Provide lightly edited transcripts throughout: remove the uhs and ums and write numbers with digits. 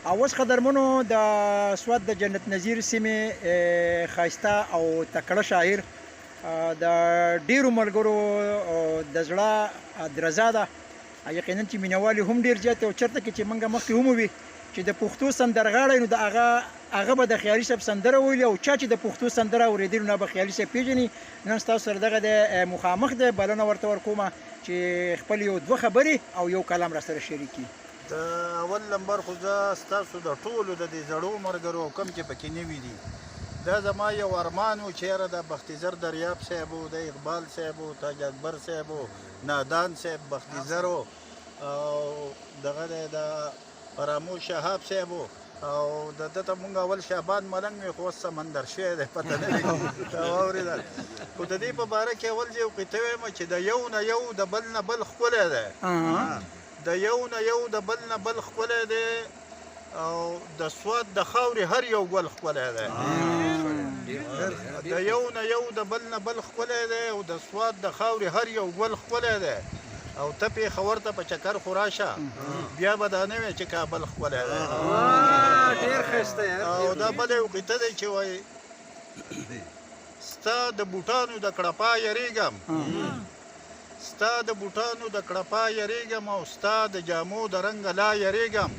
اوس قدرمنو د سواد د جنت نظیر سیمې ښایسته او تکړه شاعر د ډیرو ملګرو د زړه درزا ده. یقینا چې مینوالي هم ډیر زیات او چرته کې چې موږ مخکې هم وي چې د پښتو سندرغاړی نو د هغه به د خیالي صاحب سندره ویلي او چا چې د پښتو سندره اورېدلي نو به خیالي صاحب پیژني. نن ستاسو سره دغه د مخامخ دی، بلنه ورته ورکومه چې خپل یو دوه خبرې او یو کلام راسره شریک کړي. د اول نمبر خو زه ستاسو د ټولو د دې زړو ملګرو کم چې پکې نوي دي، دا زما یو ارمان و چې یاره د بختیزر دریاب صاحب و، د اقبال صاحب و، تاج اکبر صاحب و، نادان صاحب، بختیزر و، او دغه د فراموش شهاب صاحب و، او د ده ته مونږ اول شعبان ملنګ وي خو اوس سمندر شوی دی، پته نه لګي. واورېدل خو د دې په باره کې اول یو قطعه وایم چې د یو نه یو د بل نه بل ښکلی دی، د یو نه یو د بل نه بل ښکلی دی، او د سواد د خاورې هر یو ګل ښکلی دی. د یو نه یو د بل نه بل ښکلی دی، او د سواد د خاورې هر یو ګل ښکلی دی، او ته پېښور ته په چکر خو راشه بیا به دا نه وی چې کابل ښکلی دی. ډېر ښایسته یار. او دا بله یو قطعه دی چې وایي ستا د بوټانو د کړپا یریږم، ستا د بوټانو د کړپا یریږم، او ستا د جامو د رنګه لا یریږم،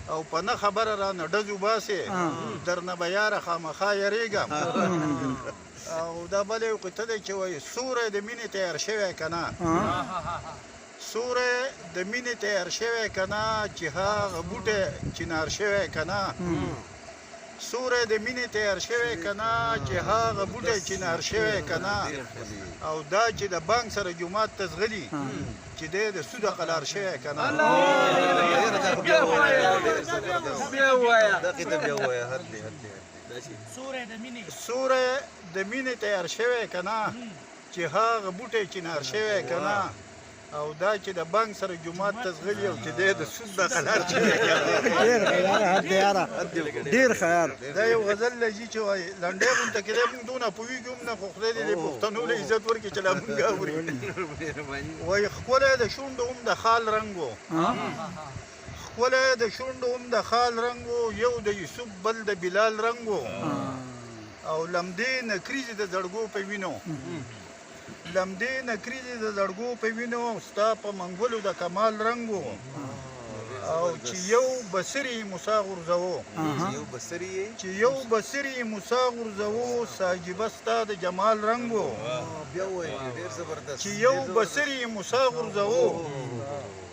او په نه خبره رانه ډز وباسې درنه به یاره خامخا یریږم. او دا بله یو قطعه دی چې وایي سوری د مینې تیار شوی که نه، سوری د مینې تیار شوی که نه، چې هغه بوټی چنار شوی که نه، سوری د مینې تیار شوی که نه، چې هغه بوټی چنار شوی که نه، او دا چې د بانک سره جومات ته ځغلي چې دی د سوده قلار شوی که نه. سوری د مینې تیار شوی که نه، چې هغه بوټی چنار شوی که نه، او دا چې د بانک سره جومات ته ځغلي او چې دی د سود د قلار شوی که نه. ډېر خیال. دا یو غزل لږي چې وایي لنډۍ غونته کې دی مونږ دونه پوهېږو هم نه، خو خدای دې د پښتنو له عزت ورکړي چې لا مونږ اوري. وایي ښکلی د شونډو هم د خال رنګ و، ښکلی د شونډو هم د خال رنګ و، یو د یوسف بل د بلال رنګ و، او لمدې نکریزې د زړګو په وینو، لمدې نکریزې د زړګو په وینو، او ستا په منګولو د کمال رنګ و، او چې یو بصري موسی غورځوو، چې یو بصري موسی غورځوو، ساجبه ستا د جمال رنګ و، چې یو بصري موسی غورځوو،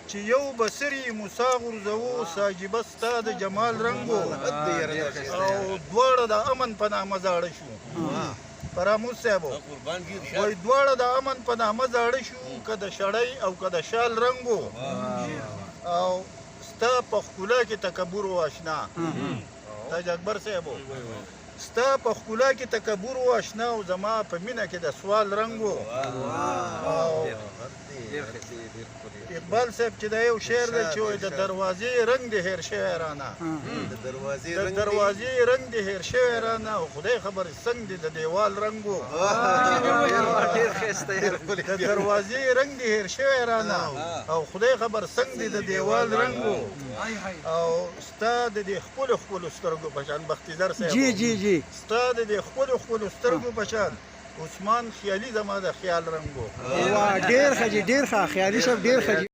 چې یو بصري موسی غورځوو، ساجبه ستا د جمال رنګ و، او دواړه د امن په نامه زاړه شو. فراموش صاحب وایي دواړه د امن په نامه زاړه شو، که د شړۍ او که د شال رنګ و، او ستا په ښکلا کې تکبر و اشنا. تاج اکبر صاحب ستا په ښکلا کې تکبر و اشنا، او زما په مینه کې د سوال رنګ و. اقبال صاحب چې دا یو شعر دی چې وایي د دروازې رنګ دې هېر شوی رانه، د دروازې رنګ دې هېر شوی رانه، او خدای خبر څنګ دې د دیوال رنګ و. د دروازې رنګ دې هېر شوی رانه، او خدای خبر څنګ دې د دیوال رنګ و، او ستا د دې ښکلو ښکلو سترګو په شان بختیزر صاحب ستا د دې ښکلو ښکلو سترګو په شان عثمان خیالي زما د خیال رنګ و. ډېر ښه جي، ډېر ښه خیالي صاحب، ډېر ښه.